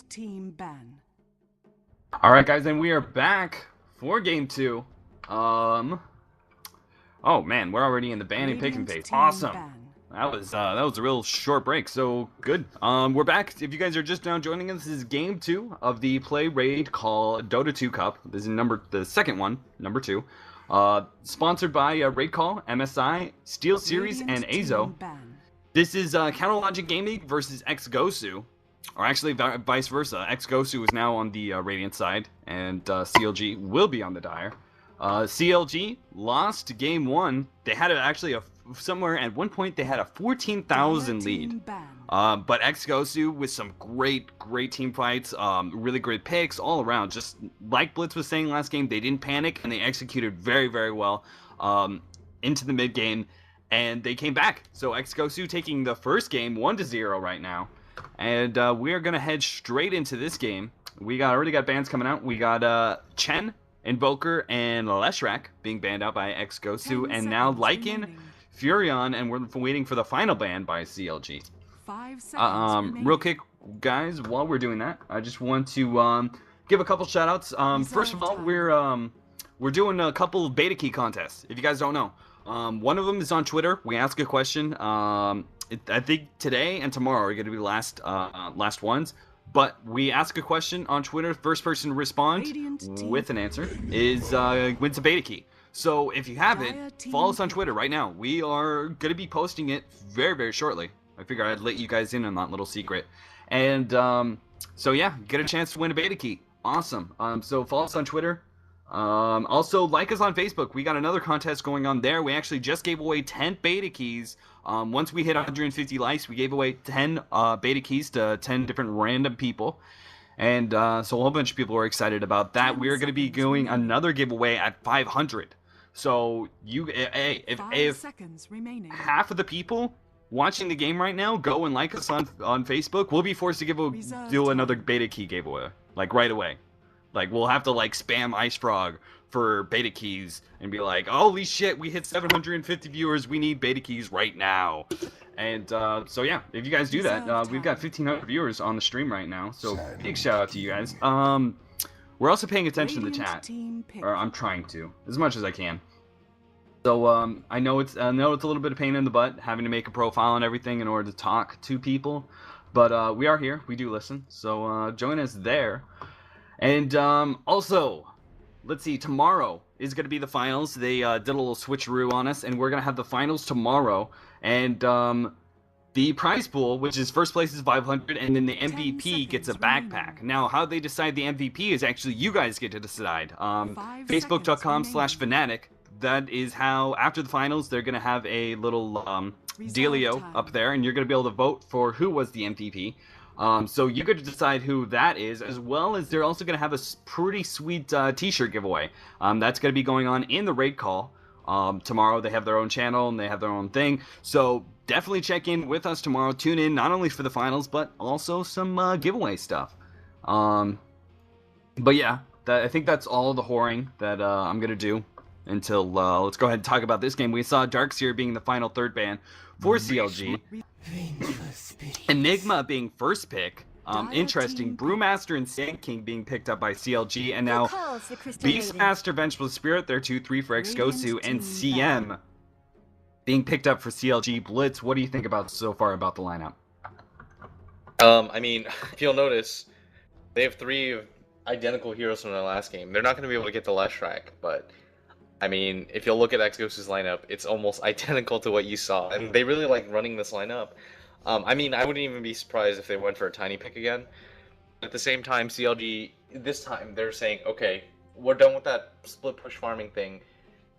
team ban. Alright guys, and we are back for game 2. Oh man, we're already in the banning picking phase. Awesome. That was a real short break, so good. We're back. If you guys are just now joining us, this is game 2 of the Play RaidCall Dota2 Cup. This is the second one, number 2. Sponsored by RaidCall, MSI, Steel Series, and Azo. This is Counter Logic Gaming versus xGosu. Or actually, vice versa. xGosu is now on the Radiant side, and CLG will be on the Dire. CLG lost game 1. They had somewhere at one point they had a 14,000 lead. But xGosu with some great team fights, really great picks all around. Just like Blitz was saying last game, they didn't panic and they executed very well into the mid game, and they came back. So xGosu taking the first game 1-0 right now. And we are going to head straight into this game. We already got bans coming out. We got Chen, Invoker, and Leshrac being banned out by xGosu. And now Lycan, Furion, and we're waiting for the final ban by CLG. 5 seconds real quick, guys, while we're doing that, I just want to give a couple shoutouts. First of all, we're doing a couple of beta key contests, if you guys don't know. One of them is on Twitter. We ask a question. I think today and tomorrow are going to be the last ones. But we ask a question on Twitter. First person to respond with an answer wins a beta key. So if you have it, follow us on Twitter right now. We are going to be posting it very shortly. I figure I'd let you guys in on that little secret. And so yeah, get a chance to win a beta key. Awesome. So follow us on Twitter. Also, like us on Facebook. We got another contest going on there. We actually just gave away 10 beta keys. Once we hit 150 likes, we gave away 10 beta keys to 10 different random people. And so a whole bunch of people are excited about that. We're going to be doing another giveaway at 500. So if half of the people watching the game right now go and like us on Facebook, we'll be forced to do another beta key giveaway, like right away. Like, we'll have to, like, spam Ice Frog for beta keys and be like, holy shit, we hit 750 viewers, we need beta keys right now. And, so yeah, if you guys do that, we've got 1,500 viewers on the stream right now, so big shout out to you guys. We're also paying attention to the chat, or I'm trying to, as much as I can. So, I know it's a little bit of pain in the butt, having to make a profile and everything in order to talk to people, but, we are here, we do listen, so, join us there. And also, let's see, tomorrow is going to be the finals. They did a little switcheroo on us, and we're going to have the finals tomorrow. And the prize pool, which is first place, is 500, and then the MVP gets a backpack. Now, how they decide the MVP is actually you guys get to decide. Facebook.com/Fnatic. That is how, after the finals, they're going to have a little dealio up there, and you're going to be able to vote for who was the MVP. So you get to decide who that is, as well as they're also going to have a pretty sweet t-shirt giveaway. That's going to be going on in the raid call. Tomorrow they have their own channel and they have their own thing. So definitely check in with us tomorrow. Tune in not only for the finals, but also some giveaway stuff. But yeah, I think that's all the whoring that I'm going to do until let's go ahead and talk about this game. We saw Darkseer being the final third ban for CLG. Enigma being first pick. Interesting. Brewmaster and Sand King being picked up by CLG, and now Beastmaster, Vengeful Spirit, they're 2-3 for xGosu, and CM being picked up for CLG. Blitz, what do you think so far about the lineup? I mean, if you'll notice, they have 3 identical heroes from their last game. They're not going to be able to get the Leshrac, but I mean, if you'll look at xGosu's lineup, it's almost identical to what you saw, and they really like running this lineup. I mean, I wouldn't even be surprised if they went for a tiny pick again. At the same time, CLG, this time, they're saying, okay, we're done with that split push farming thing.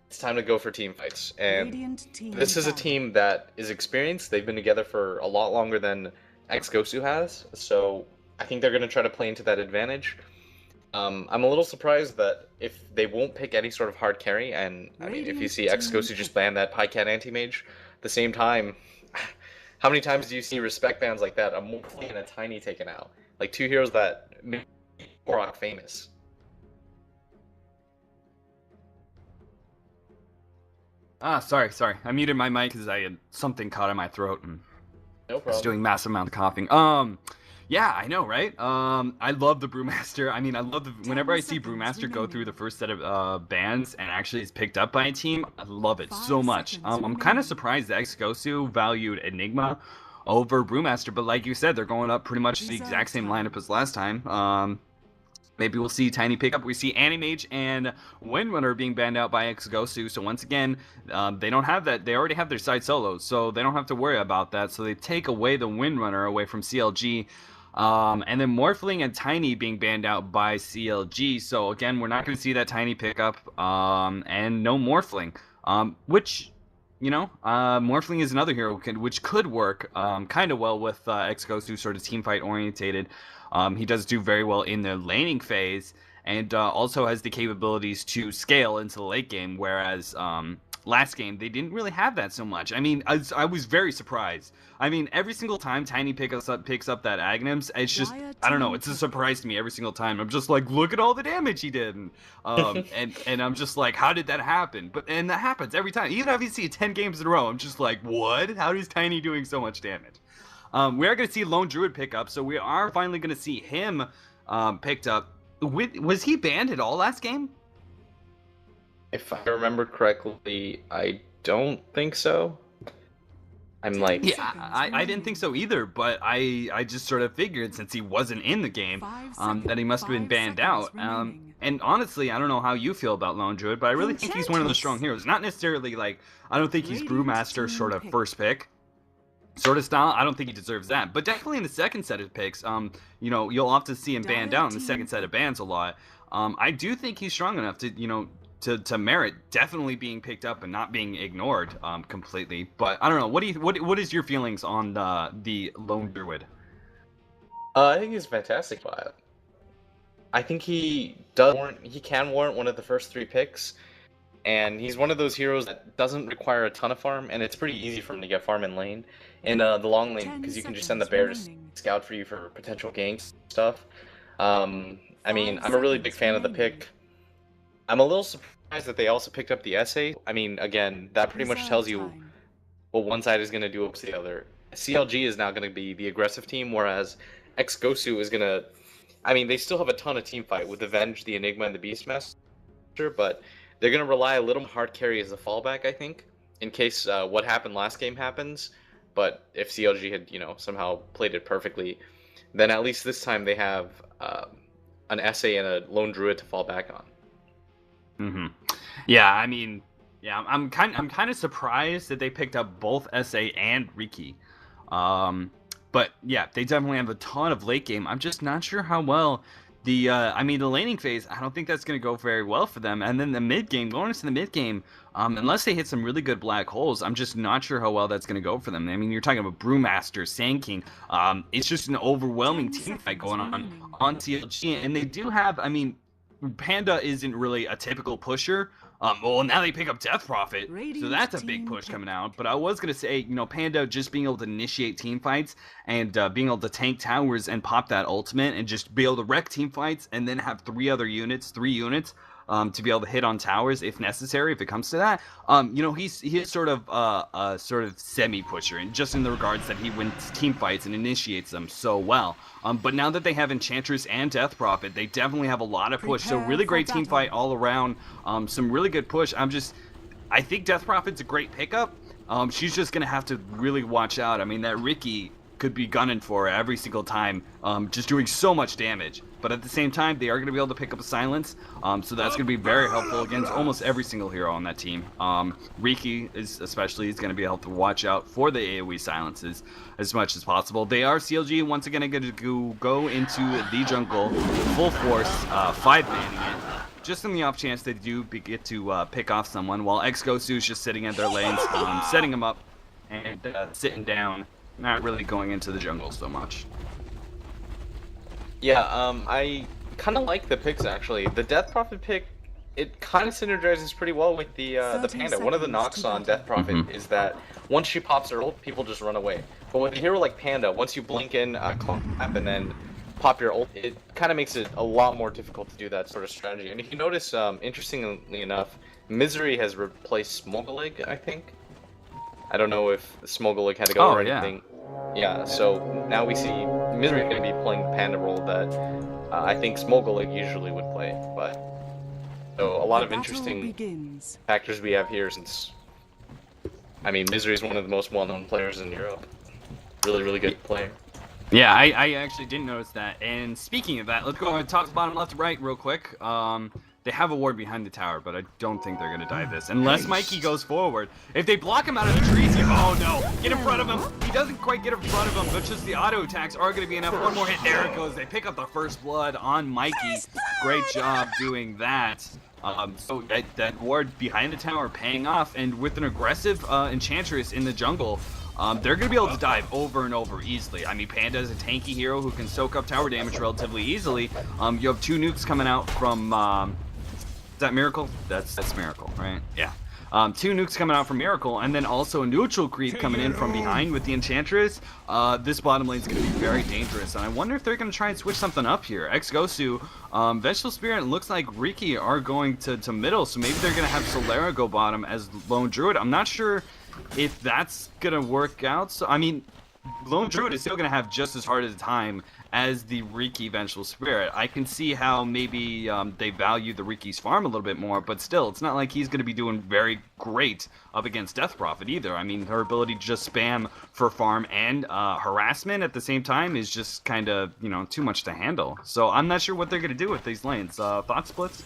It's time to go for team fights. And this is a team that is experienced. They've been together for a lot longer than xGosu has, so I think they're going to try to play into that advantage. I'm a little surprised that if they won't pick any sort of hard carry, and I mean, if you see xGosu just ban that Pycat anti-mage, at the same time, how many times do you see respect bans like that, a Morphle and a Tiny taken out? Like 2 heroes that make Korok famous. Sorry. I muted my mic because I had something caught in my throat and No problem. was doing massive amount of coughing. Yeah, I know, right? I love the Brewmaster. I mean, I love whenever I see 10 seconds Brewmaster go through remaining. the first set of bans and actually is picked up by a team. I love it so 5 much. seconds I'm kind of remaining. surprised that xGosu valued Enigma over Brewmaster, but like you said, they're going up pretty much the Reserve exact same time. lineup as last time. Maybe we'll see Tiny pick up. We see Animage and Windrunner being banned out by xGosu. So once again, they don't have that. They already have their side solos, so they don't have to worry about that. So they take away the Windrunner away from CLG. And then Morphling and Tiny being banned out by CLG. So again, we're not going to see that Tiny pickup. And no Morphling. Which, Morphling is another hero which could work kind of well with xGosu, sort of team fight orientated. He does do very well in the laning phase, and also has the capabilities to scale into the late game, whereas last game they didn't really have that so much. I mean, I was very surprised. I mean, every single time Tiny picks up that Aghanim's, it's just, I don't know, it's a surprise to me every single time. I'm just like, look at all the damage he did, and I'm just like, how did that happen? And that happens every time. Even if you see 10 games in a row, I'm just like, what? How is Tiny doing so much damage? We are going to see Lone Druid pick up, so we are finally going to see him picked up. Was he banned at all last game? If I remember correctly, I don't think so. I'm like, Yeah, I didn't think so either, but I just sort of figured since he wasn't in the game that he must have been banned out. And honestly, I don't know how you feel about Lone Druid, but I really think he's one of the strong heroes. Not necessarily like, I don't think he's Brewmaster sort of first pick sort of style. I don't think he deserves that, but definitely in the second set of picks, you'll often see him banned out in the second set of bans a lot. I do think he's strong enough to, to merit definitely being picked up and not being ignored completely. But I don't know. What is your feelings on the Lone Druid? I think he's fantastic. But I think he can warrant one of the first 3 picks. And he's one of those heroes that doesn't require a ton of farm, and it's pretty easy for him to get farm in lane. In the long lane, because you can just send the bear to scout for you for potential ganks stuff. I mean, I'm a really big fan of the pick. I'm a little surprised that they also picked up the essay. I mean, again, that pretty much tells you what one side is going to do up to the other. CLG is now going to be the aggressive team, whereas xGosu is going to... I mean, they still have a ton of team fight with the Venge, the Enigma, and the Beastmaster, but they're going to rely a little on hard carry as a fallback, I think, in case what happened last game happens. But if CLG had, somehow played it perfectly, then at least this time they have an essay and a Lone Druid to fall back on. Yeah, I mean, yeah, I'm kind of surprised that they picked up both essay and Riki. But yeah, they definitely have a ton of late game. I'm just not sure how well the laning phase, I don't think that's going to go very well for them. And then the mid game, going into the mid game, unless they hit some really good black holes, I'm just not sure how well that's going to go for them. I mean, you're talking about Brewmaster, Sand King. It's just an overwhelming team fight going on TLG. And they do have, I mean, Panda isn't really a typical pusher. Well, now they pick up Death Prophet, so that's a big push coming out. But I was going to say, Panda just being able to initiate team fights and being able to tank towers and pop that ultimate and just be able to wreck team fights and then have 3 units to be able to hit on towers if necessary, if it comes to that. He's sort of a sort of semi-pusher, and just in the regards that he wins team fights and initiates them so well. But now that they have Enchantress and Death Prophet, they definitely have a lot of push. So really great team fight all around. Some really good push. I think Death Prophet's a great pickup. She's just gonna have to really watch out. I mean, that Riki could be gunning for her every single time, just doing so much damage. But at the same time, they are going to be able to pick up a silence, so that's going to be very helpful against almost every single hero on that team. Riki is going to be able to watch out for the AoE silences as much as possible. They are CLG once again going to go into the jungle full force, 5-manning it. Just in the off chance they do get to pick off someone, while xGosu is just sitting at their lanes, setting them up and sitting down, not really going into the jungle so much. Yeah, I kind of like the picks actually. The Death Prophet pick, it kind of synergizes pretty well with the Panda. One of the knocks on Death Prophet is that once she pops her ult, people just run away. But with a hero like Panda, once you blink in, clap, and then pop your ult, it kind of makes it a lot more difficult to do that sort of strategy. And if you notice, interestingly enough, Misery has replaced Smogolig, I think. I don't know if Smogolig had to go or anything. Yeah, so now we see Misery is going to be playing the Panda role that I think Smogolik usually would play. But so a lot of interesting factors we have here since, I mean, Misery is one of the most well-known players in Europe. Really, really good player. Yeah, I actually didn't notice that. And speaking of that, let's go top to bottom, left to right real quick. They have a ward behind the tower, but I don't think they're going to die this. Unless Mikey goes forward. If they block him out of the trees here, oh no, get in front of him. He doesn't quite get in front of him, but just the auto attacks are going to be enough. One more hit, there it goes. They pick up the first blood on Mikey. Great job doing that. So that ward behind the tower paying off, and with an aggressive Enchantress in the jungle, they're going to be able to dive over and over easily. I mean, Panda is a tanky hero who can soak up tower damage relatively easily. You have 2 nukes coming out from, is that Miracle? That's Miracle, right? Yeah. 2 nukes coming out from Miracle, and then also a neutral creep coming in from behind with the Enchantress. This bottom lane is going to be very dangerous, and I wonder if they're going to try and switch something up here. xGosu, Vegetable Spirit, looks like Riki are going to middle, so maybe they're going to have Solera go bottom as Lone Druid. I'm not sure if that's going to work out. So, I mean, Lone Druid is still going to have just as hard a time as the Riki Vengeful Spirit. I can see how maybe they value the Riki's farm a little bit more, but still, it's not like he's going to be doing very great up against Death Prophet either. I mean, her ability to just spam for farm and harassment at the same time is just kind of, you know, too much to handle. So I'm not sure what they're going to do with these lanes. Thought splits?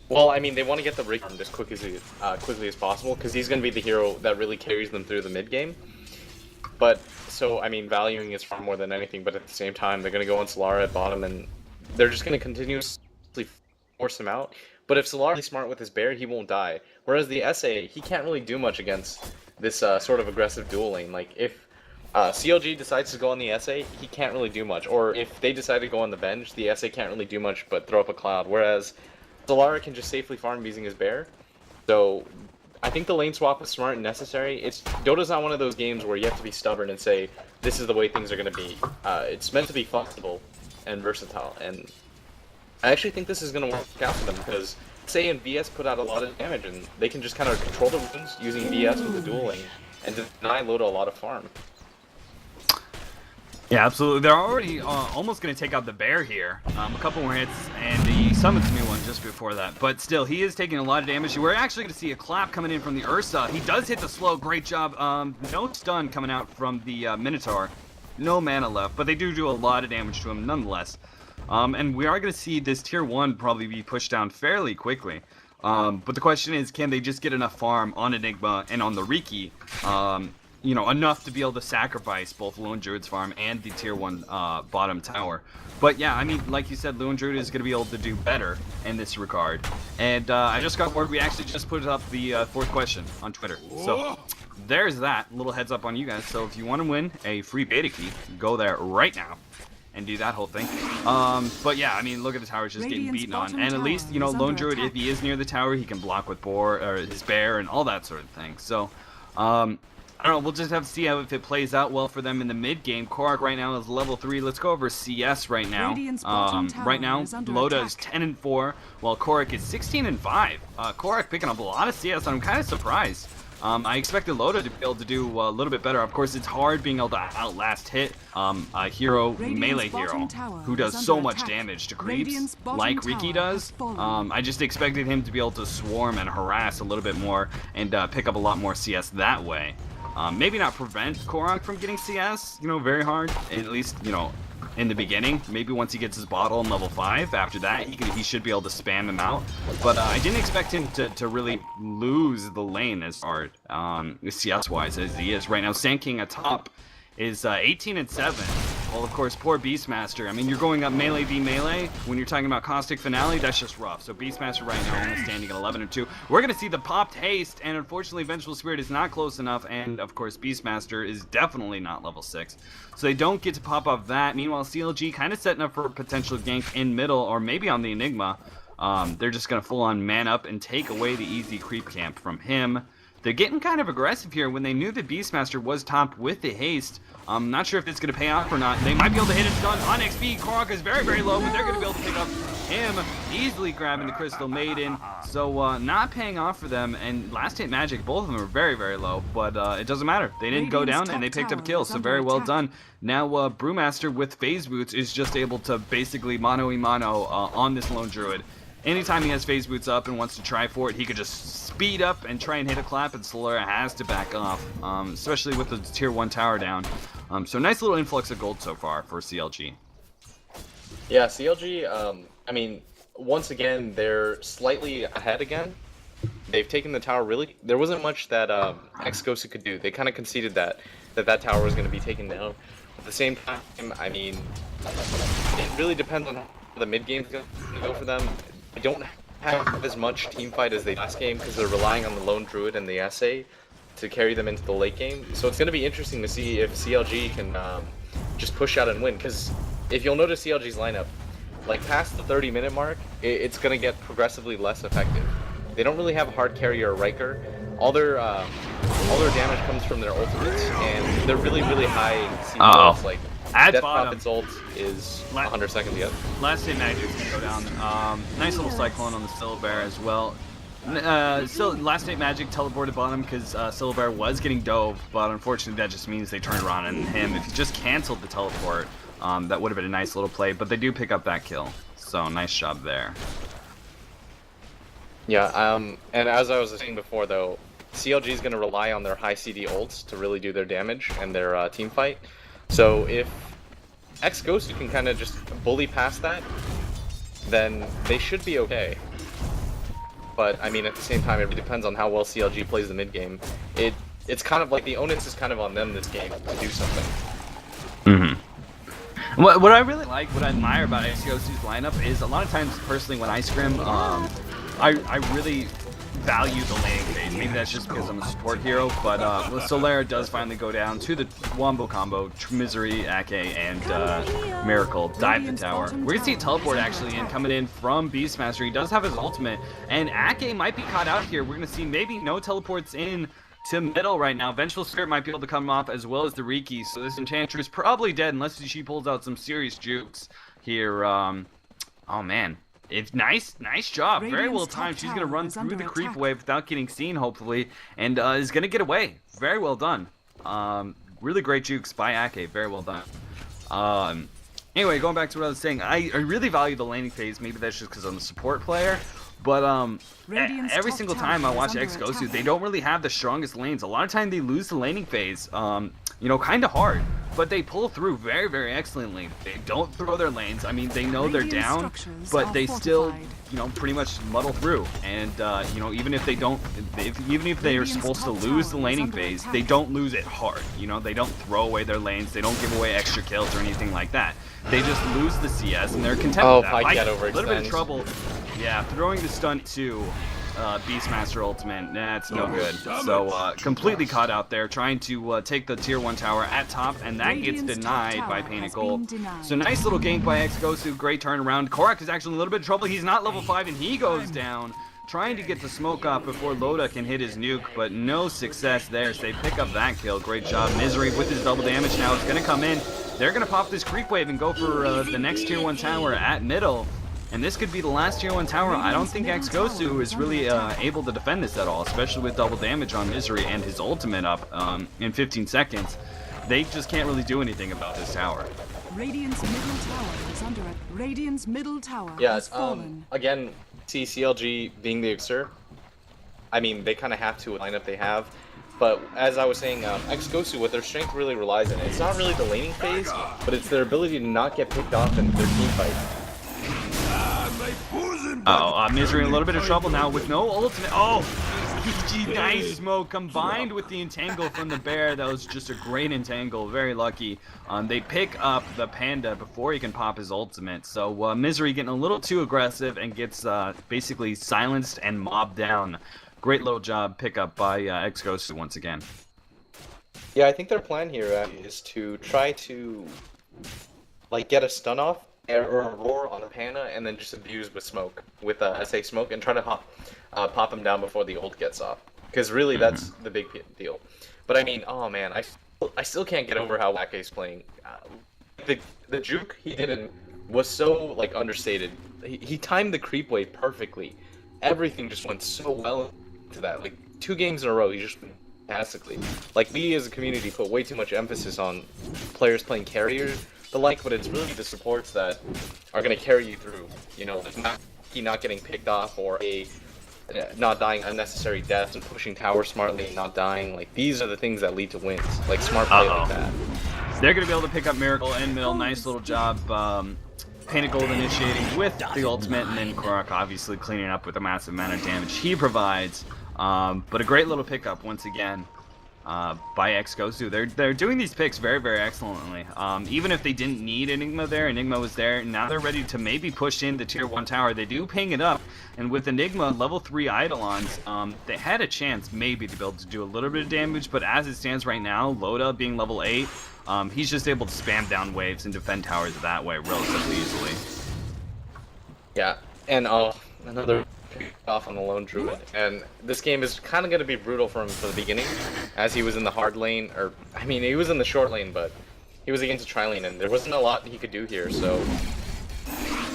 Well, I mean, they want to get the Riki as quickly as possible, because he's going to be the hero that really carries them through the mid game. But, so, I mean, valuing his farm more than anything, but at the same time, they're going to go on Solara at bottom, and they're just going to continuously force him out. But if Solara is smart with his bear, he won't die. Whereas the SA, he can't really do much against this sort of aggressive dual lane. Like, if CLG decides to go on the SA, he can't really do much. Or if they decide to go on the bench, the SA can't really do much but throw up a cloud. Whereas Solara can just safely farm using his bear. So I think the lane swap is smart and necessary. Dota's not one of those games where you have to be stubborn and say, this is the way things are going to be. It's meant to be flexible and versatile. And I actually think this is going to work out for them, because SA and VS put out a lot of damage, and they can just kind of control the runes using VS with the dual lane and deny Loda a lot of farm. Yeah, absolutely. They're already almost going to take out the bear here. A couple more hits, and he summons a new one just before that. But still, he is taking a lot of damage. We're actually going to see a clap coming in from the Ursa. He does hit the slow. Great job. No stun coming out from the Minotaur. No mana left, but they do a lot of damage to him nonetheless. And we are going to see this tier 1 probably be pushed down fairly quickly. But the question is, can they just get enough farm on Enigma and on the Riki? You know, enough to be able to sacrifice both Lone Druid's farm and the tier 1 bottom tower. But yeah, I mean, like you said, Lone Druid is going to be able to do better in this regard. And I just got word, we actually just put up the 4th question on Twitter. So there's that little heads up on you guys. So if you want to win a free beta key, go there right now and do that whole thing. But yeah, I mean, look at the towers just getting beaten on. And at least, you know, Lone Druid, if he is near the tower, he can block with his bear and all that sort of thing. So, I don't know, we'll just have to see how if it plays out well for them in the mid game. Korok right now is level 3. Let's go over CS right now. Right now, Loda is 10-4, while Korok is 16-5. Korok picking up a lot of CS, and I'm kind of surprised. I expected Loda to be able to do a little bit better. Of course, it's hard being able to outlast hit a hero, melee hero, who does so much damage to creeps, like Riki does. I just expected him to be able to swarm and harass a little bit more and pick up a lot more CS that way. Maybe not prevent Korok from getting CS, you know, very hard, at least, you know, in the beginning. Maybe once he gets his bottle in level 5, after that, he should be able to spam him out. But I didn't expect him to really lose the lane as hard, CS-wise, as he is. Right now, Sand King atop is 18-7. Well, of course, poor Beastmaster. I mean, you're going up melee v melee. When you're talking about Caustic Finale, that's just rough. So Beastmaster right now only standing at 11-2. We're going to see the popped haste, and unfortunately, Vengeful Spirit is not close enough, and of course, Beastmaster is definitely not level 6. So they don't get to pop off that. Meanwhile, CLG kind of setting up for a potential gank in middle, or maybe on the Enigma. They're just going to full-on man up and take away the easy creep camp from him. They're getting kind of aggressive here when they knew that Beastmaster was topped with the haste. I'm not sure if it's going to pay off or not. They might be able to hit a stun on XP. Korok is very, very low, but they're going to be able to pick up him easily grabbing the Crystal Maiden. So not paying off for them. And last hit Magic, both of them are very, very low. But it doesn't matter. They didn't go down and they picked up kills. So very well done. Now Brewmaster with Phase Boots is just able to basically mano-a-mano on this lone druid. Anytime he has Phase Boots up and wants to try for it, he could just speed up and try and hit a clap, and Solera has to back off, especially with the tier 1 tower down. So nice little influx of gold so far for CLG. Yeah, CLG, I mean, once again, they're slightly ahead again. They've taken the tower really... There wasn't much that xGosu could do. They kind of conceded that tower was going to be taken down. At the same time, I mean, it really depends on how the mid-game's going to go for them. They don't have as much team fight as they last game because they're relying on the lone druid and the SA to carry them into the late game. So it's going to be interesting to see if CLG can just push out and win. Because if you'll notice CLG's lineup, like past the 30-minute mark, it's going to get progressively less effective. They don't really have a hard carrier or Riker. All their damage comes from their ultimates, and they're really, really high CP ults. Like Death Prophet's ult is 100 seconds yet. Last hit Magic's gonna go down. Nice little Cyclone on the Syllabear as well. Last hit Magic teleported bottom because Syllabear was getting dove, but unfortunately that just means they turned around on him. If he just canceled the teleport, that would have been a nice little play, but they do pick up that kill. So nice job there. Yeah, and as I was saying before though, CLG is going to rely on their high CD ults to really do their damage and their team fight. So if xGosu can kind of just bully past that, then they should be okay. But I mean, at the same time, it depends on how well CLG plays the mid game. It's kind of like the onus is kind of on them this game to do something. Mm-hmm. What I really like, what I admire about xGosu's lineup is a lot of times, personally, when I scrim, I really value the laning phase. Maybe that's just because I'm a support hero, but Solera does finally go down to the wombo combo. Misery, Ake, and Miracle dive the tower. We're gonna see a teleport actually in coming in from Beastmaster. He does have his ultimate, and Ake might be caught out here. We're gonna see maybe no teleports in to middle right now. Vengeful Spirit might be able to come off as well as the Riki, so this Enchantress is probably dead unless she pulls out some serious jukes here. Oh man. It's nice job. Very well timed. She's going to run through the creep wave without getting seen, hopefully, and is going to get away. Very well done. Really great jukes by Ake. Very well done. Anyway, going back to what I was saying, I really value the laning phase. Maybe that's just because I'm a support player. But every single time I watch xGosu, they don't really have the strongest lanes. A lot of time they lose the laning phase, you know, kind of hard. But they pull through very, very excellently. They don't throw their lanes. I mean, they know they're down, but they still, you know, pretty much muddle through. And, you know, even if they don't, even if they are supposed to lose the laning phase, they don't lose it hard. You know, they don't throw away their lanes. They don't give away extra kills or anything like that. They just lose the CS, and they're content with that. I get over a little bit of trouble. Yeah, throwing the stunt to Beastmaster ultimate, that's no good. So completely caught out there, trying to take the tier 1 tower at top, and that gets denied by Painted Gold. So nice little gank by xGosu, great turnaround. Korak is actually in a little bit of trouble. He's not level 5, and he goes down, trying to get the smoke off before Loda can hit his nuke, but no success there. So they pick up that kill. Great job. Misery with his double damage now is going to come in. They're going to pop this creep wave and go for the next tier 1 tower at middle. And this could be the last tier 1 tower. I don't think xGosu is really able to defend this at all, especially with double damage on Misery and his ultimate up in 15 seconds. They just can't really do anything about this tower. Radiant's middle tower is under it. Radiant's middle tower has fallen. Again, see CLG being the Xer. I mean, they kind of have to with the lineup they have. But as I was saying, xGosu, what their strength really relies on, it's not really the laning phase, but it's their ability to not get picked off in their team fight. Misery in a little bit of trouble now with no ultimate. Oh, GG, nice smoke combined with the entangle from the bear. That was just a great entangle. Very lucky. They pick up the panda before he can pop his ultimate. So Misery getting a little too aggressive and gets basically silenced and mobbed down. Great little job pickup by xGosu once again. Yeah, I think their plan here is to try to like get a stun off or a roar on a Panna and then just abuse with smoke, with SA smoke, and try to pop him down before the ult gets off. Because really, that's the big deal. But I mean, oh man, I still can't get over how Ake's playing. The juke he did was so like understated. he timed the creep wave perfectly. Everything just went so well into that. Like 2 games in a row, he just went fantastically. Like we as a community put way too much emphasis on players playing carriers, the like, but it's really the supports that are gonna carry you through. You know, like not getting picked off or not dying unnecessary deaths and pushing tower smartly and not dying. Like these are the things that lead to wins. Like smart play like that. They're gonna be able to pick up Miracle and Mill. Nice little job. Painted Gold initiating with the ultimate, and then Korok obviously cleaning up with a massive amount of damage he provides. But a great little pickup once again by xGosu. They're doing these picks very, very excellently. Even if they didn't need Enigma there, Enigma was there. Now they're ready to maybe push in the tier 1 tower. They do ping it up, and with Enigma level 3 Eidolons, they had a chance maybe to be able to do a little bit of damage, but as it stands right now, Loda being level 8, he's just able to spam down waves and defend towers that way relatively easily. Yeah, and another pick off on the lone druid. And this game is kind of going to be brutal for him from the beginning, as he was in the hard lane, or I mean, he was in the short lane, but he was against a tri-lane, and there wasn't a lot he could do here. So,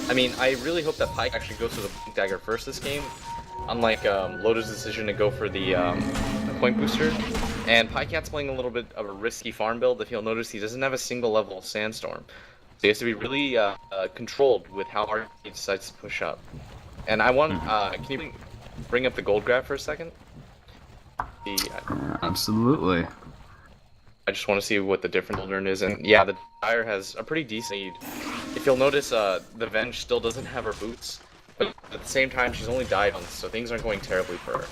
I mean, I really hope that Pyke actually goes for the Blink Dagger first this game, unlike Loda's decision to go for the point booster. And Pycat's playing a little bit of a risky farm build. If you'll notice, he doesn't have a single level of Sandstorm. So he has to be really controlled with how hard he decides to push up. And I want, can you bring up the gold grab for a second? Absolutely. I just want to see what the different Children is. And yeah, the Dire has a pretty decent lead. If you'll notice, the Venge still doesn't have her boots. But at the same time, she's only died once, so things aren't going terribly for her.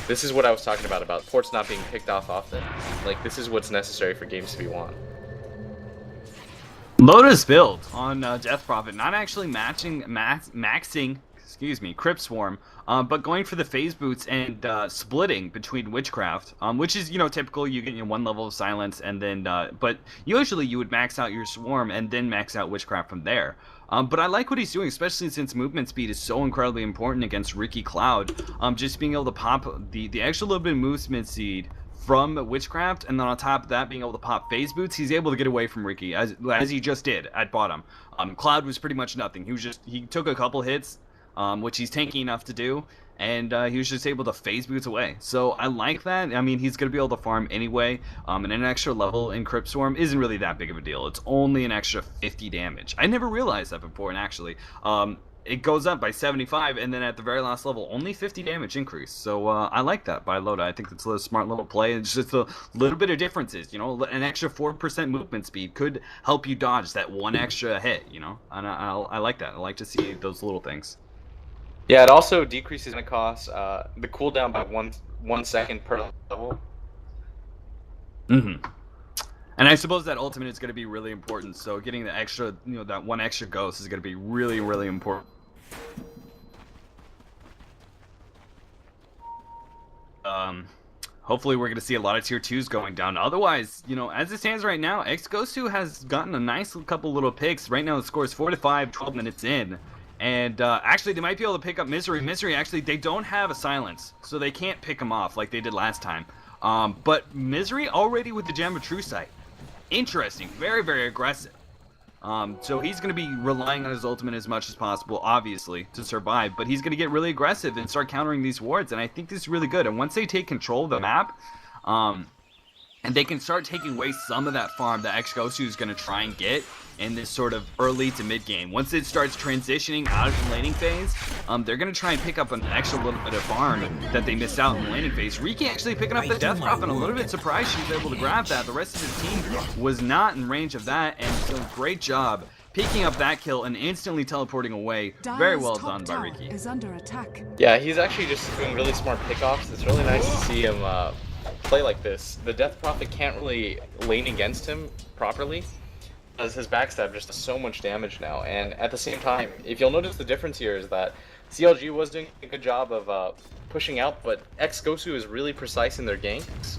This is what I was talking about ports not being picked off often. Like, this is what's necessary for games to be won. Loda's build on Death Prophet, not actually maxing, Crypt Swarm, but going for the phase boots and splitting between Witchcraft, which is, you know, typical. You get one level of silence, and then, but usually you would max out your Swarm and then max out Witchcraft from there. But I like what he's doing, especially since movement speed is so incredibly important against Ricky Cloud. Just being able to pop the extra little bit of movement speed from Witchcraft, and then on top of that, being able to pop phase boots, he's able to get away from Ricky, as he just did at bottom. Cloud was pretty much nothing. He took a couple hits, which he's tanky enough to do, and he was just able to phase boots away. So I like that. I mean, he's going to be able to farm anyway, and an extra level in Crypt Swarm isn't really that big of a deal. It's only an extra 50 damage. I never realized that before, and actually, it goes up by 75, and then at the very last level, only 50 damage increase. So I like that by Loda. I think it's a smart little play. It's just a little bit of differences, you know. An extra 4% movement speed could help you dodge that one extra hit, you know. And I like that. I like to see those little things. Yeah, it also decreases the cost, the cooldown by one second per level. Mm-hmm. And I suppose that ultimate is going to be really important. So getting the extra, you know, that one extra ghost is going to be really, really important. Hopefully we're going to see a lot of tier 2s going down. Otherwise, you know, as it stands right now, xGosu has gotten a nice couple little picks. Right now the score is 4-5, 12 minutes in. And actually, they might be able to pick up Misery. Misery, actually, they don't have a silence, so they can't pick him off like they did last time. But Misery already with the Gem of True Sight. Interesting. Very, very aggressive. So he's going to be relying on his ultimate as much as possible, obviously, to survive. But he's going to get really aggressive and start countering these wards, and I think this is really good. And once they take control of the map, and they can start taking away some of that farm that xGosu is going to try and get in this sort of early to mid game. Once it starts transitioning out of the laning phase, they're going to try and pick up an extra little bit of farm that they missed out in the laning phase. Riki actually picking up the Death Prop, and a little bit surprised she was able to grab that. The rest of his team was not in range of that, and so great job picking up that kill and instantly teleporting away. Very well done by Riki. Is under attack. Yeah, he's actually just doing really smart pickoffs. It's really nice to see him play like this. The Death Prophet can't really lane against him properly, as his backstab just does so much damage now. And at the same time, if you'll notice, the difference here is that CLG was doing a good job of pushing out, but xGosu is really precise in their ganks,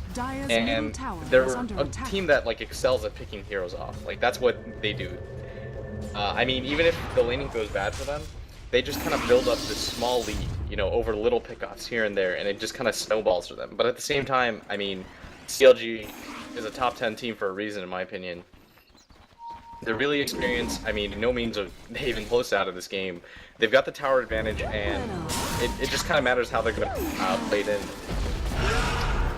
and they're a team that like excels at picking heroes off. Like, that's what they do. I mean, even if the laning goes bad for them, they just kind of build up this small lead, you know, over little pickoffs here and there, and it just kind of snowballs for them. But at the same time, I mean, CLG is a top 10 team for a reason, in my opinion. They're really experienced. I mean, no means are they even close out of this game. They've got the tower advantage, and it just kind of matters how they're going to play it in.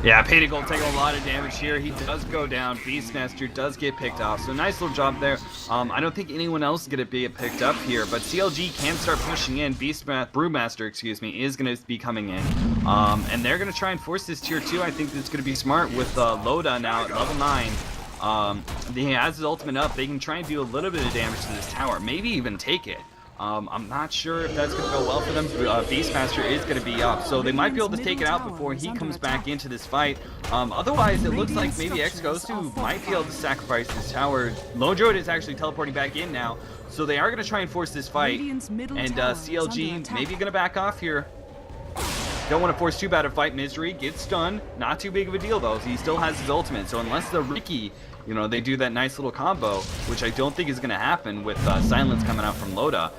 Yeah, Painted Gold taking a lot of damage here. He does go down. Beastmaster does get picked off. So nice little job there. I don't think anyone else is going to be picked up here, but CLG can start pushing in. Brewmaster, excuse me, is going to be coming in. And they're going to try and force this tier 2. I think that's going to be smart with Loda now at level 9. He has his ultimate up. They can try and do a little bit of damage to this tower. Maybe even take it. I'm not sure if that's going to go well for them. Beastmaster is going to be up, so they might be able to take it out before he comes back into this fight. Otherwise, it looks like maybe xGosu might be able to sacrifice this tower. Lone Druid is actually teleporting back in now, so they are going to try and force this fight. And CLG maybe going to back off here. Don't want to force too bad a fight. Misery gets stunned. Not too big of a deal, though. He still has his ultimate, so unless the Ricky, you know, they do that nice little combo, which I don't think is going to happen with Silence coming out from Loda.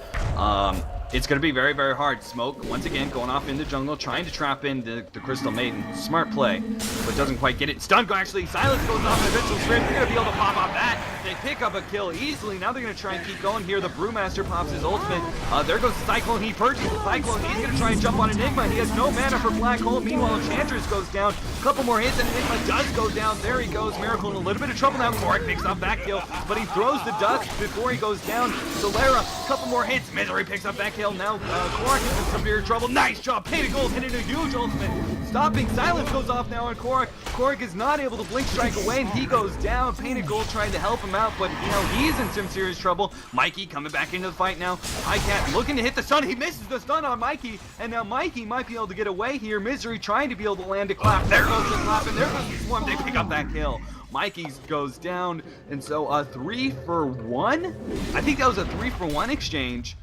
It's going to be very, very hard. Smoke, once again, going off in the jungle, trying to trap in the Crystal Maiden. Smart play, but doesn't quite get it. Stun, actually, Silence goes off the Eventual Sprint. They're going to be able to pop off that. They pick up a kill easily. Now they're going to try and keep going here. The Brewmaster pops his ultimate. There goes Cyclone. He purchases the Cyclone. He's going to try and jump on Enigma. He has no mana for Black Hole. Meanwhile, Enchantress goes down. A couple more hits, and Enigma does go down. There he goes. Miracle in a little bit of trouble now. Korak picks up that kill, but he throws the dust before he goes down. Solera, a couple more hits. Misery picks up that kill. Now Korak is in severe trouble. Nice job. Painted Gold hitting a huge ultimate. Stopping. Silence goes off now on Korak. Korak is not able to blink strike away, and he goes down. Painted Gold trying to help him out, but you know, he's in some serious trouble. Mikey coming back into the fight now. Highcat looking to hit the stun. He misses the stun on Mikey, and now Mikey might be able to get away here. Misery trying to be able to land a clap. There goes the clap, and there goes the swarm. They pick up that kill. Mikey goes down, and so a 3-for-1? I think that was a 3-for-1 exchange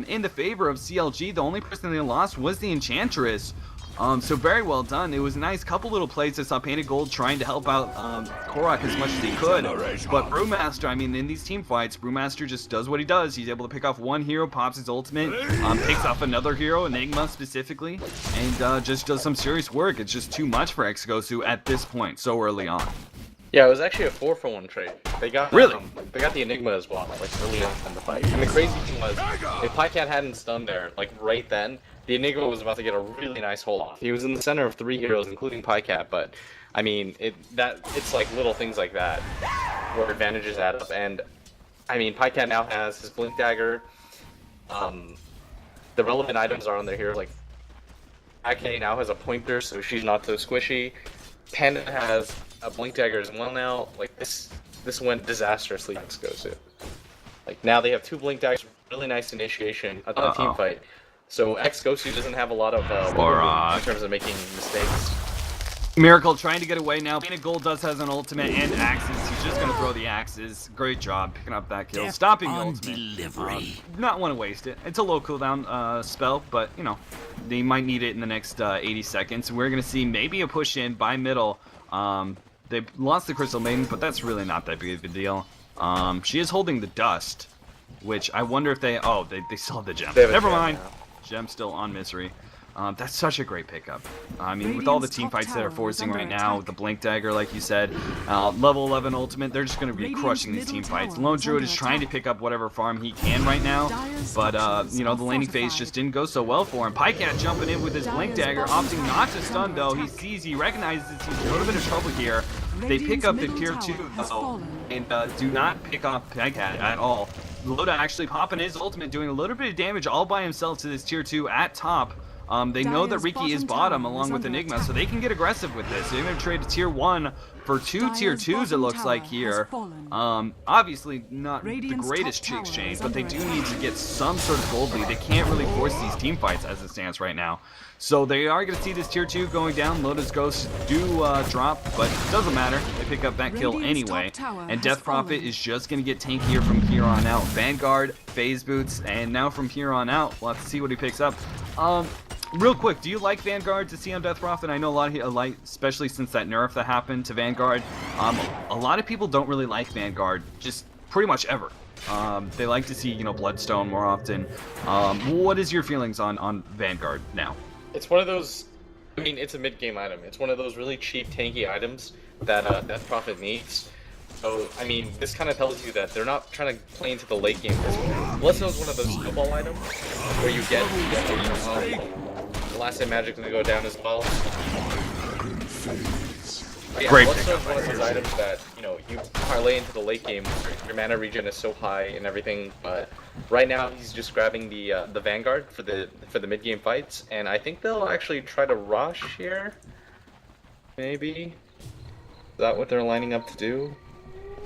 in the favor of CLG. The only person they lost was the Enchantress. So very well done. It was a nice couple little plays. I saw Painted Gold trying to help out Korak as much as he could. But Brewmaster, I mean, in these team fights, Brewmaster just does what he does. He's able to pick off one hero, pops his ultimate, picks off another hero, Enigma specifically, and just does some serious work. It's just too much for xGosu at this point, so early on. Yeah, it was actually a 4-for-1 trade. They got they got the Enigma as well, like early on in the fight. And the crazy thing was, if Pycat hadn't stunned there, like right then, the Enigma was about to get a really nice hold off. He was in the center of 3 heroes, including Pycat, but I mean, it's like little things like that where advantages add up. And I mean, Pycat now has his Blink Dagger. The relevant items are on their heroes. Like Ake now has a pointer, so she's not so squishy. Panda has a Blink Dagger as well now. Like this went disastrously for xGosu. Like now they have 2 Blink Daggers, really nice initiation, a team fight. So xGosu doesn't have a lot of in terms of making mistakes. Miracle trying to get away now. Painted Gold does has an ultimate and axes. He's just going to throw the axes. Great job picking up that kill. Stopping the ultimate. Not want to waste it. It's a low cooldown spell, but, you know, they might need it in the next 80 seconds. We're going to see maybe a push in by middle. They lost the Crystal Maiden, but that's really not that big of a deal. She is holding the dust, which I wonder if they... Oh, they still have the gem. Never mind. Gem still on Misery. That's such a great pickup. I mean, with all the team fights that are forcing right now, the Blink Dagger, like you said, level 11 ultimate, they're just going to be crushing these team fights. Lone Druid is trying to pick up whatever farm he can right now, but, you know, the laning phase just didn't go so well for him. Pycat jumping in with his Blink Dagger, opting not to stun, though. He sees, he recognizes he's a little bit of trouble here. They pick up the tier 2, though, and do not pick off Pycat at all. Loda actually popping his ultimate, doing a little bit of damage all by himself to this tier 2 at top. They know that Riki is bottom along with Enigma, so they can get aggressive with this. They're going to trade tier 1 for 2 tier 2s, it looks like here. Obviously not the greatest exchange, but they do need to get some sort of gold lead. They can't really force these team fights as it stands right now. So they are going to see this tier 2 going down. Loda's ghosts do drop, but it doesn't matter. They pick up that kill anyway. And Death Prophet is just going to get tankier from here on out. Vanguard, Phase Boots, and now from here on out, we'll have to see what he picks up. Real quick, do you like Vanguard to see on Death Prophet? I know a lot of like, especially since that nerf that happened to Vanguard. A lot of people don't really like Vanguard, just pretty much ever. They like to see, you know, Bloodstone more often. What is your feelings on Vanguard now? It's one of those, I mean, it's a mid-game item. It's one of those really cheap, tanky items that Death Prophet needs. So, I mean, this kind of tells you that they're not trying to play into the late game. Bloodstone is one of those snowball items where you get the last day magic to go down as well. But yeah, Great Bloodstone is one of those items that, you know, you parlay into the late game. Your mana regen is so high and everything, but right now he's just grabbing the Vanguard for the mid game fights, and I think they'll actually try to rush here. Maybe. Is that what they're lining up to do?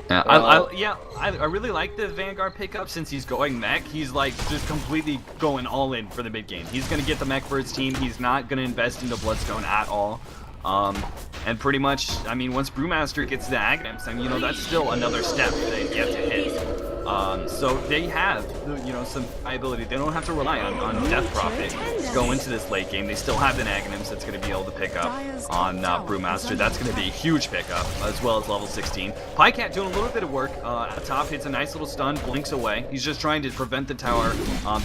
Yeah, I really like the Vanguard pickup since he's going mech. He's like just completely going all in for the mid game. He's gonna get the mech for his team. He's not gonna invest into Bloodstone at all. And pretty much, I mean, once Brewmaster gets the Agnams, I mean, you know, that's still another step they get to hit. So they have, you know, some viability. They don't have to rely on Death Prophet to go into this late game. They still have an Agnams that's going to be able to pick up on Brewmaster. That's going to be a huge pickup, as well as level 16. Pycat doing a little bit of work at the top, hits a nice little stun, blinks away. He's just trying to prevent the tower,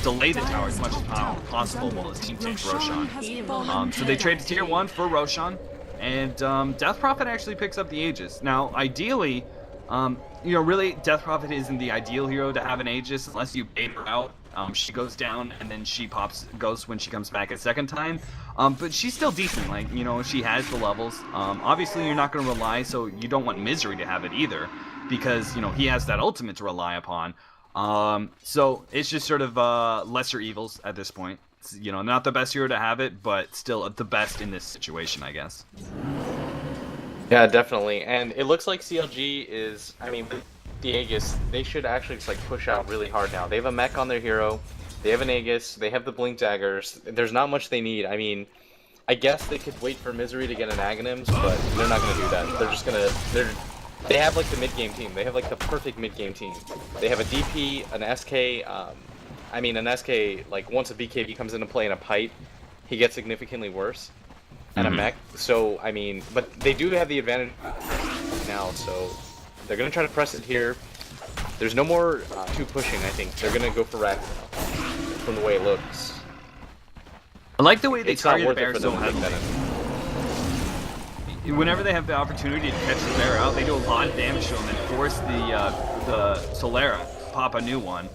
delay the tower as much as possible while his team takes Roshan. So they trade tier 1 for Roshan, and Death Prophet actually picks up the Aegis. Now, ideally, you know, really, Death Prophet isn't the ideal hero to have an Aegis unless you bait her out. She goes down and then she pops Ghost when she comes back a second time. But she's still decent, like, you know, she has the levels. Obviously, you're not going to rely, so you don't want Misery to have it either, because, you know, he has that ultimate to rely upon. So it's just sort of lesser evils at this point. It's, you know, not the best hero to have it, but still the best in this situation, I guess. Yeah, definitely. And it looks like CLG is, I mean, the Aegis, they should actually just like push out really hard now. They have a mech on their hero, they have an Aegis, they have the Blink Daggers. There's not much they need. I mean, I guess they could wait for Misery to get an Aghanims, but they're not going to do that. They're just going to, they have like the mid-game team. They have like the perfect mid-game team. They have a DP, an SK, I mean, an SK, like once a BKB comes into play in a pipe, he gets significantly worse. And a mech, so I mean, but they do have the advantage now, so they're gonna try to press it here. There's no more two pushing. I think they're gonna go for Rack now, from the way it looks. I like the way they target the it bear for so them to heavily. take Whenever they have the opportunity to catch the bear out, they do a lot of damage to him and force the Solera to pop a new one.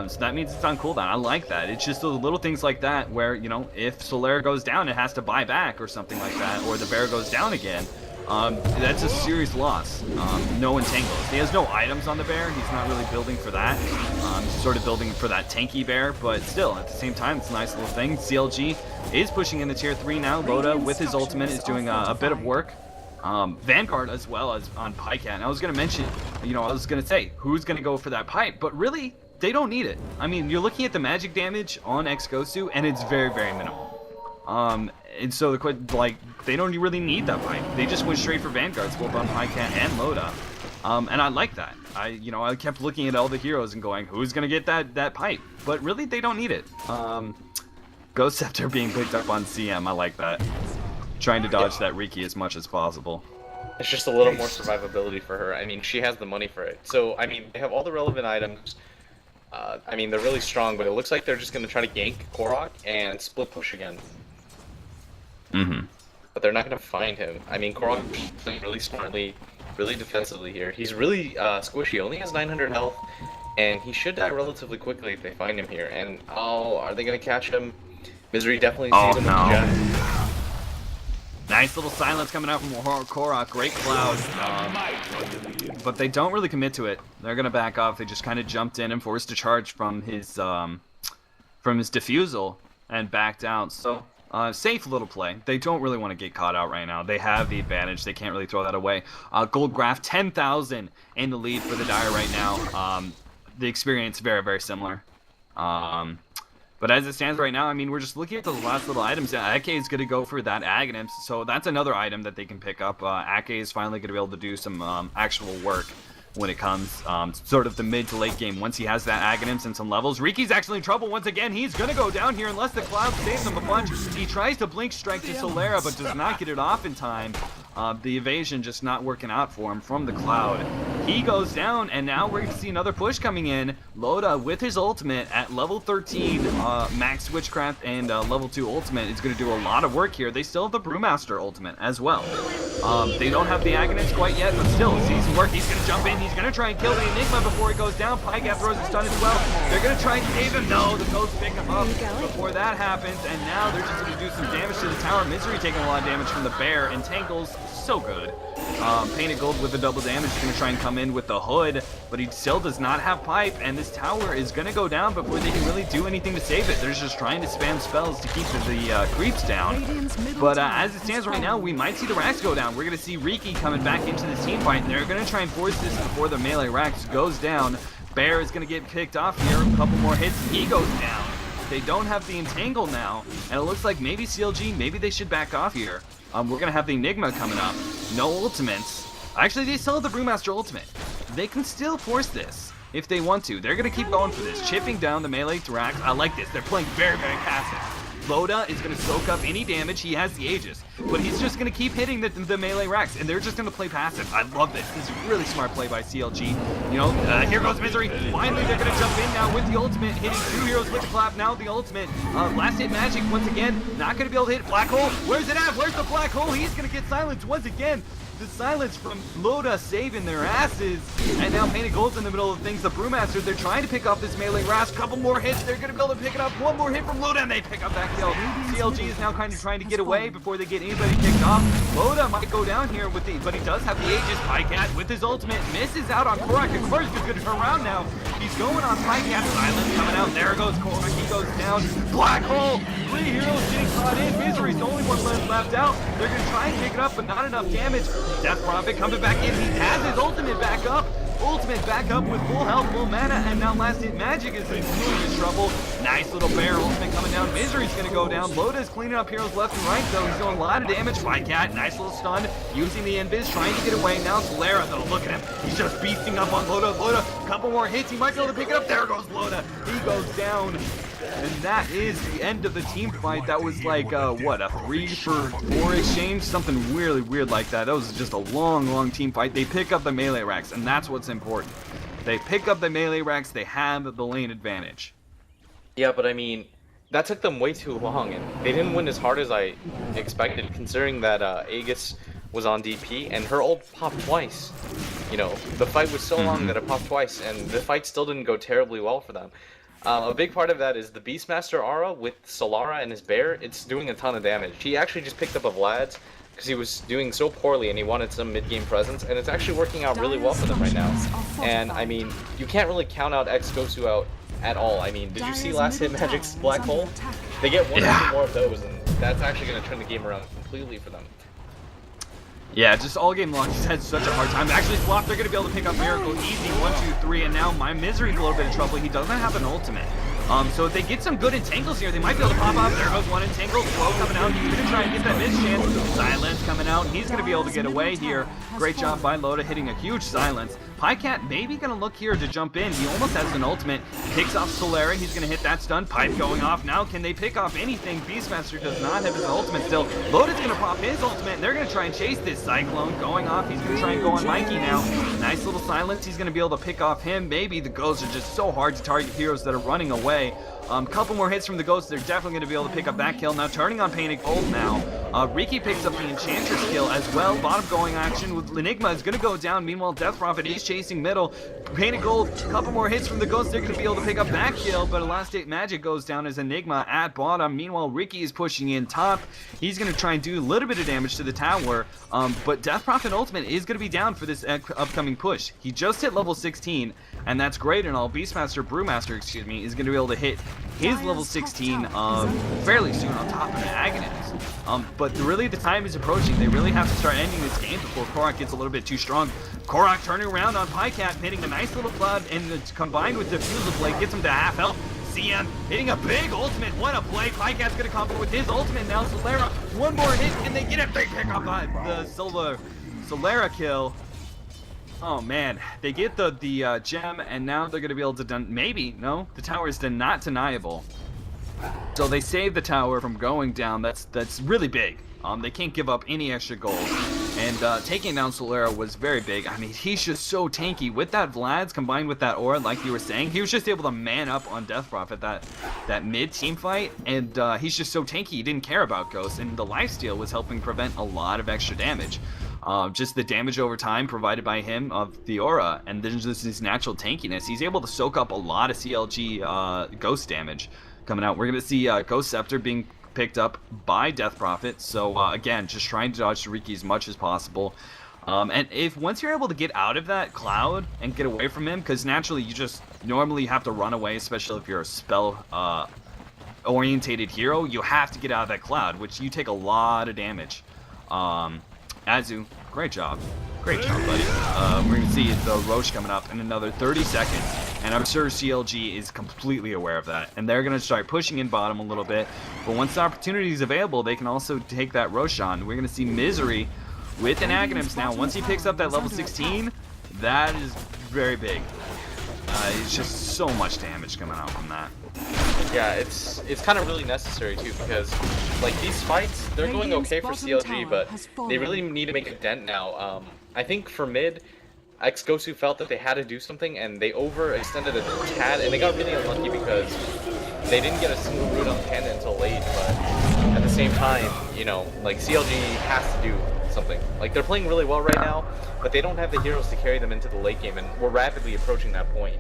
So that means it's on cooldown. I like that. It's just those little things like that where, you know, if Solera goes down, it has to buy back or something like that, or the bear goes down again. That's a serious loss. No entangles. He has no items on the bear. He's not really building for that. He's sort of building for that tanky bear, but still, at the same time, it's a nice little thing. CLG is pushing into tier 3 now. Loda, with his ultimate, is doing a bit of work. Vanguard as well as on Pycat. And I was going to mention, you know, I was going to say, who's going to go for that pipe? But really, they don't need it. I mean, you're looking at the magic damage on xGosu, and it's very, very minimal. And so, like, they don't really need that pipe. They just went straight for Vanguards, both on Pycat and Loda. And I like that. I kept looking at all the heroes and going, who's going to get that pipe? But really, they don't need it. Ghost Scepter being picked up on CM, I like that. Trying to dodge that Riki as much as possible. It's just a little more survivability for her. I mean, she has the money for it. So, I mean, they have all the relevant items. I mean, they're really strong, but it looks like they're just going to try to gank Korok and split push again. But they're not going to find him. I mean, Korok is playing really smartly, really defensively here. He's really squishy, only has 900 health, and he should die relatively quickly if they find him here. And, oh, are they going to catch him? Misery definitely sees him with the jet. Nice little silence coming out from Korok. Great cloud. But they don't really commit to it. They're going to back off. They just kind of jumped in and forced a charge from his defusal and backed out. So, safe little play. They don't really want to get caught out right now. They have the advantage. They can't really throw that away. Gold Graph, 10,000 in the lead for the Dire right now. The experience very, very similar. But as it stands right now, I mean, we're just looking at those last little items. Ake is going to go for that Aghanims, so that's another item that they can pick up. Ake is finally going to be able to do some actual work when it comes sort of the mid to late game. Once he has that Aghanims and some levels, Riki's actually in trouble once again. He's going to go down here unless the cloud saves him a bunch. He tries to blink strike to Solera, but does not get it off in time. The evasion just not working out for him from the cloud. He goes down, and now we're going to see another push coming in. Loda with his ultimate at level 13, max Witchcraft and level 2 ultimate is going to do a lot of work here. They still have the Brewmaster ultimate as well. They don't have the Agonist quite yet, but still, sees some work. He's going to jump in. He's going to try and kill the Enigma before he goes down. Pycat throws a stun as well. They're going to try and save him. No, the Ghost pick him up before that happens, and now they're just going to do some damage to the tower. Misery taking a lot of damage from the bear. Entangles, so good. Painted Gold with the double damage is going to try and come in with the hood, but he still does not have pipe, and this tower is going to go down before they can really do anything to save it. They're just trying to spam spells to keep the creeps down. But as it stands right now, we might see the racks go down. We're going to see Riki coming back into this team fight, and they're going to try and force this before the melee racks goes down. Bear is going to get kicked off here. A couple more hits, and he goes down. They don't have the Entangle now, and it looks like maybe CLG, maybe they should back off here. We're going to have the Enigma coming up. No ultimates. Actually, they still have the Brewmaster ultimate. They can still force this if they want to. They're going to keep going for this, chipping down the melee racks. I like this. They're playing very, very passive. Loda is going to soak up any damage. He has the Aegis, but he's just going to keep hitting the melee racks, and they're just going to play passive. I love this. This is a really smart play by CLG. You know, here goes Misery. Finally, they're going to jump in now with the ultimate, hitting 2 heroes with the clap. Now the ultimate. Last hit magic once again. Not going to be able to hit Black Hole. Where's it at? Where's the Black Hole? He's going to get silenced once again. The silence from Loda saving their asses. And now Painted Gold's in the middle of things. The Brewmaster, they're trying to pick off this melee Ras. Couple more hits. They're going to be able to pick it up. One more hit from Loda, and they pick up that kill. CLG is now kind of trying to get away before they get anybody kicked off. Loda might go down here with the, but he does have the Aegis. Pycat with his ultimate misses out on Korak, and Korak is going to turn around now. He's going on Pycat. Silence coming out. There goes Korak. He goes down. Black Hole. 3 heroes getting caught in. Misery's the only one left out. They're going to try and pick it up, but not enough damage. Death Prophet coming back in. He has his ultimate back up. Ultimate back up with full health, full mana, and now last hit magic is in serious trouble. Nice little bear ultimate coming down. Misery's gonna go down. Loda's cleaning up heroes left and right, though. He's doing a lot of damage. Pycat, nice little stun, using the invis, trying to get away. Now Solera, though, look at him. He's just beasting up on Loda. Loda, couple more hits. He might be able to pick it up. There goes Loda. He goes down. And that is the end of the team fight. That was like, what, a 3-for-4 exchange? Something really weird like that. That was just a long team fight. They pick up the melee racks, and that's what's important. They pick up the melee racks, they have the lane advantage. Yeah, but I mean, that took them way too long, and they didn't win as hard as I expected, considering that Aegis was on DP, and her ult popped twice. You know, the fight was so long that it popped twice, and the fight still didn't go terribly well for them. A big part of that is the Beastmaster aura with Solara and his bear. It's doing a ton of damage. He actually just picked up a Vlad's because he was doing so poorly and he wanted some mid-game presence, and it's actually working out really well for them right now. And I mean, you can't really count out xGosu out at all. I mean, did you see last hit Magic's Black Hole? They get one or two more of those, and that's actually going to turn the game around completely for them. Yeah, just all game long, he's had such a hard time. Actually, Swap, they're going to be able to pick up Miracle easy, 1, 2, 3, and now my Misery's a little bit of trouble. He doesn't have an ultimate. So if they get some good entangles here, they might be able to pop up. There goes one entangle. Slow coming out. He's going to try and get that miss chance. Silence coming out. He's going to be able to get away here. Great job by Loda hitting a huge silence. Pycat maybe going to look here to jump in. He almost has an ultimate. Picks off Solera. He's going to hit that stun. Pipe going off. Now can they pick off anything? Beastmaster does not have his ultimate still. Loda's going to pop his ultimate, and they're going to try and chase this Cyclone. Going off. He's going to try and go on Mikey now. Nice little silence. He's going to be able to pick off him. Maybe the ghosts are just so hard to target heroes that are running away. Couple more hits from the Ghosts. They're definitely going to be able to pick up that kill. Now turning on Painted Gold now. Riki picks up the Enchantress kill as well. Bottom going action with Enigma is going to go down. Meanwhile, Death Prophet is chasing middle. Painted Gold, couple more hits from the Ghosts. They're going to be able to pick up that kill, but a last hit magic goes down as Enigma at bottom. Meanwhile, Riki is pushing in top. He's going to try and do a little bit of damage to the tower, but Death Prophet ultimate is going to be down for this upcoming push. He just hit level 16, and that's great and all. Brewmaster, excuse me, is going to be able to hit his level 16 fairly soon on top of an Agonist. But really the time is approaching. They really have to start ending this game before Korak gets a little bit too strong. Korak turning around on Pycat, hitting a nice little cloud, and it's combined with Diffusal Blade gets him to half health. CM hitting a big ultimate. What a play. Pycat's going to combo with his ultimate now. Solera, one more hit, and they get it. They pick up the Solera kill. Oh man, they get the gem, and now they're going to be able to no, the tower is not deniable. So they save the tower from going down. That's really big. They can't give up any extra gold. And taking down Solera was very big. I mean, he's just so tanky. With that Vlad's combined with that aura, like you were saying, he was just able to man up on Death Prophet that mid-team fight. And he's just so tanky, he didn't care about Ghost. And the lifesteal was helping prevent a lot of extra damage. Just the damage over time provided by him of the aura, and then just his natural tankiness. He's able to soak up a lot of CLG Ghost damage coming out. We're going to see Ghost Scepter being picked up by Death Prophet. So again, just trying to dodge Shariki as much as possible. And if once you're able to get out of that cloud and get away from him, because naturally you just normally have to run away, especially if you're a spell orientated hero, you have to get out of that cloud, which you take a lot of damage. Azu, great job. Great job, buddy. We're going to see the Roche coming up in another 30 seconds. And I'm sure CLG is completely aware of that. And they're going to start pushing in bottom a little bit. But once the opportunity is available, they can also take that Roche on. We're going to see Misery with an Aghanims now. Once he picks up that level 16, that is very big. It's just so much damage coming out from that. Yeah, it's kind of really necessary too, because like these fights, they're going okay for CLG, but they really need to make a dent now. I think for mid, xGosu felt that they had to do something, and they overextended a tad, and they got really unlucky because they didn't get a single root on Panda until late. But at the same time, you know, like CLG has to do something. Like they're playing really well right now, but they don't have the heroes to carry them into the late game, and we're rapidly approaching that point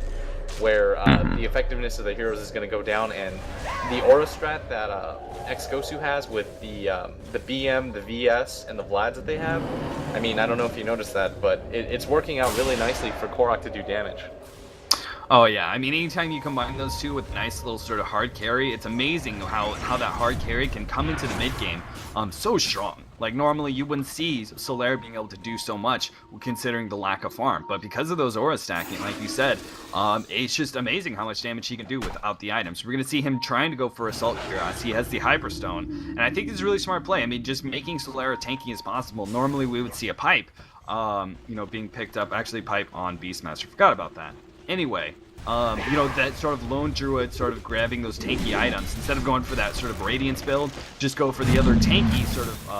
where the effectiveness of the heroes is going to go down, and the aura strat that xGosu has with the BM, the VS, and the Vlads that they have. I mean, I don't know if you noticed that, but it's working out really nicely for Korok to do damage. Oh yeah, I mean, anytime you combine those two with a nice little sort of hard carry, it's amazing how that hard carry can come into the mid game so strong. Like normally you wouldn't see Solera being able to do so much considering the lack of farm, but because of those aura stacking, like you said, it's just amazing how much damage he can do without the items. We're going to see him trying to go for Assault Cuirass. He has the Hyperstone, and I think it's a really smart play. I mean, just making Solera tanky as possible. Normally we would see a pipe, you know, being picked up, actually pipe on Beastmaster. Forgot about that. Anyway, you know, that sort of lone druid sort of grabbing those tanky items. Instead of going for that sort of Radiance build, just go for the other tanky sort of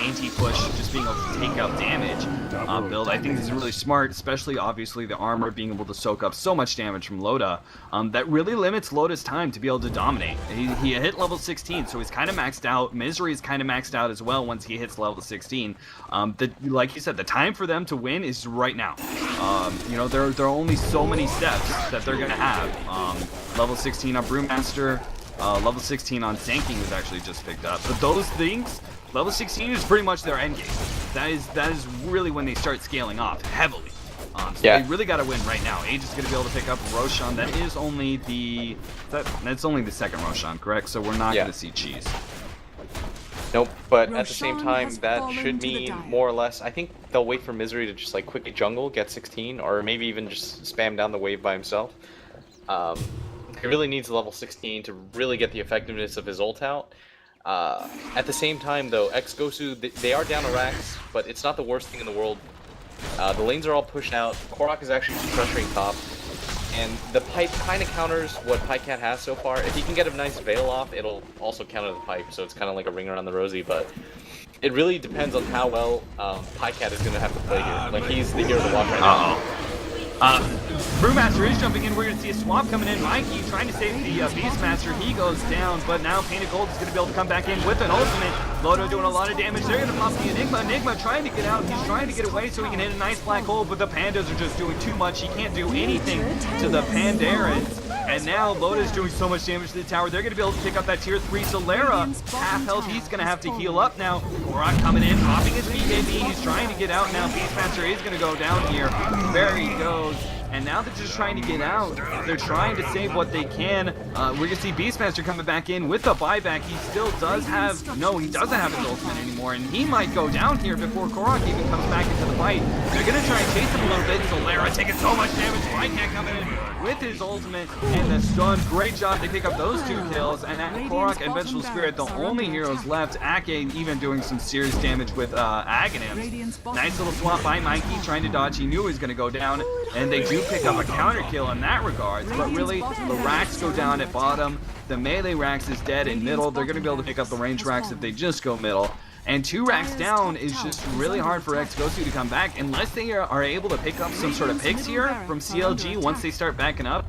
anti-push, just being able to take out damage build. I think this is really smart, especially obviously the armor being able to soak up so much damage from Loda. That really limits Loda's time to be able to dominate. He hit level 16, so he's kind of maxed out. Misery is kind of maxed out as well once he hits level 16. Like you said, the time for them to win is right now. You know, there are only so many steps that they're going to have. Level 16 on Brewmaster, level 16 on Zanking was actually just picked up. But those things, level 16 is pretty much their endgame. That is really when they start scaling off heavily. So yeah, they really got to win right now. Age is going to be able to pick up Roshan. That is only that's only the second Roshan, correct? So we're not going to see Cheese. Nope, but at the same time, that should mean more or less, I think they'll wait for Misery to just like quickly jungle, get 16, or maybe even just spam down the wave by himself. He really needs level 16 to really get the effectiveness of his ult out. At the same time though, xGosu, they are down to Rax, but it's not the worst thing in the world. The lanes are all pushed out, Korok is actually pressuring top, and the pipe kind of counters what Pycat has so far. If he can get a nice Veil off, it'll also counter the pipe, so it's kind of like a ring around the rosy, but it really depends on how well Pycat is going to have to play here. Like, he's the hero to watch right now. Brewmaster is jumping in. We're going to see a swap coming in. Mikey trying to save the Beastmaster. He goes down, but now Painted Gold is going to be able to come back in with an ultimate. Lodo doing a lot of damage. They're going to pop the Enigma. Enigma trying to get out. He's trying to get away so he can hit a nice black hole, but the Pandas are just doing too much. He can't do anything to the Pandarans. And now Loda's doing so much damage to the tower. They're going to be able to pick up that tier 3 Solera. Half health, he's going to have to heal up now. Korok coming in, popping his BKB. He's trying to get out now. Beastmaster is going to go down here. There he goes. And now they're just trying to get out. They're trying to save what they can. We're going to see Beastmaster coming back in with the buyback. He still does have... No, he doesn't have his ultimate anymore. And he might go down here before Korok even comes back into the fight. They're going to try and chase him a little bit. Solera taking so much damage. Vycat coming in with his ultimate and the stun. Great job. They pick up those 2 kills. And Korok and Vengeful Spirit, the only heroes left. Ake even doing some serious damage with Aghanims. Nice little swap by Mikey trying to dodge. He knew he was going to go down. And they do pick up a counter kill in that regard, but really the racks go down at bottom. The melee racks is dead in middle. They're going to be able to pick up the range racks if they just go middle. And 2 racks down is just really hard for xGosu to come back unless they are able to pick up some sort of picks here from CLG once they start backing up.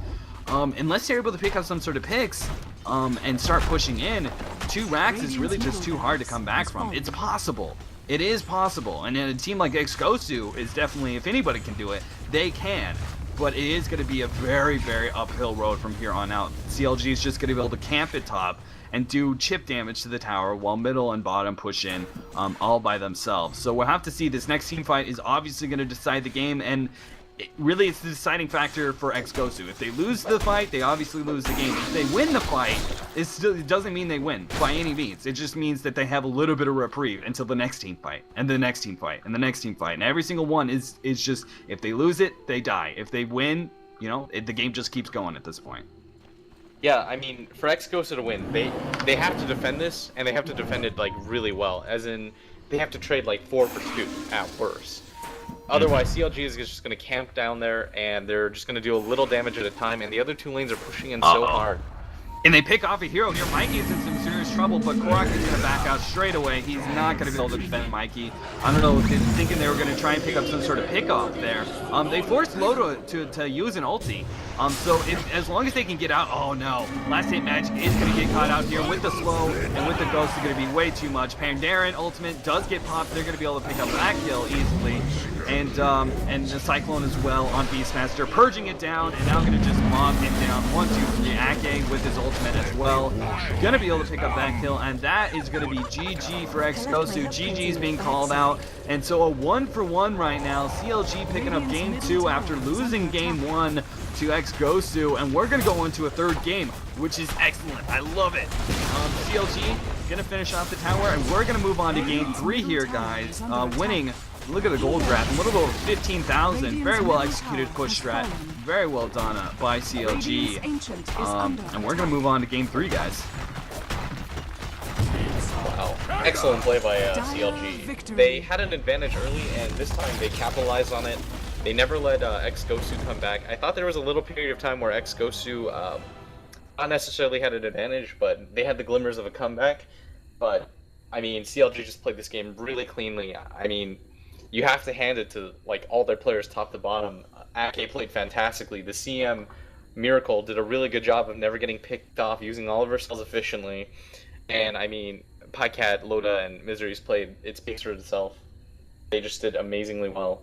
Unless they're able to pick up some sort of picks and start pushing in, 2 racks is really just too hard to come back from. It's possible. It is possible. And a team like xGosu is definitely, if anybody can do it, they can. But it is going to be a very, very uphill road from here on out. CLG is just going to be able to camp at top and do chip damage to the tower while middle and bottom push in all by themselves. So we'll have to see. This next team fight is obviously going to decide the game, and really it's the deciding factor for xGosu. If they lose the fight, they obviously lose the game. If they win the fight, it doesn't mean they win by any means. It just means that they have a little bit of reprieve until the next team fight, and the next team fight, and the next team fight. And every single one is just, if they lose it, they die. If they win, you know, the game just keeps going at this point. Yeah, I mean, for xGosu to win, they have to defend this, and they have to defend it like really well. As in, they have to trade like 4 for 2 at worst. Otherwise, CLG is just going to camp down there, and they're just going to do a little damage at a time, and the other 2 lanes are pushing in so hard. And they pick off a hero here. Mikey's in some serious trouble, but Korak is going to back out straight away. He's not going to be able to defend Mikey. I don't know if they're thinking they were going to try and pick up some sort of pick-off there. They forced Lodo to use an ulti. So as long as they can get out... Oh, no. Last hit match is going to get caught out here with the slow, and with the ghost is going to be way too much. Pandaren ultimate does get popped. They're going to be able to pick up that kill easily. And the Cyclone as well on Beastmaster, purging it down, and now going to just mob him down. 1, 2, 3. Ake with his ultimate as well. Going to be able to pick up that kill, and that is going to be GG for xGosu. GG is being called out, and so a 1-for-1 right now. CLG picking up game 2 after losing game 1 to xGosu, and we're going to go into a 3rd game, which is excellent. I love it. CLG going to finish off the tower, and we're going to move on to game 3 here, guys. Winning. Look at the gold graph, a little over 15,000. Very well executed push strat. Very well done by CLG. And we're going to move on to game 3, guys. Wow. Excellent play by CLG. They had an advantage early, and this time they capitalized on it. They never let xGosu come back. I thought there was a little period of time where xGosu not necessarily had an advantage, but they had the glimmers of a comeback. But, I mean, CLG just played this game really cleanly. I mean, you have to hand it to like all their players top to bottom. Ake played fantastically. The CM Miracle did a really good job of never getting picked off, using all of her spells efficiently. And I mean, Pycat, Loda, and Misery's played, it speaks for itself. They just did amazingly well.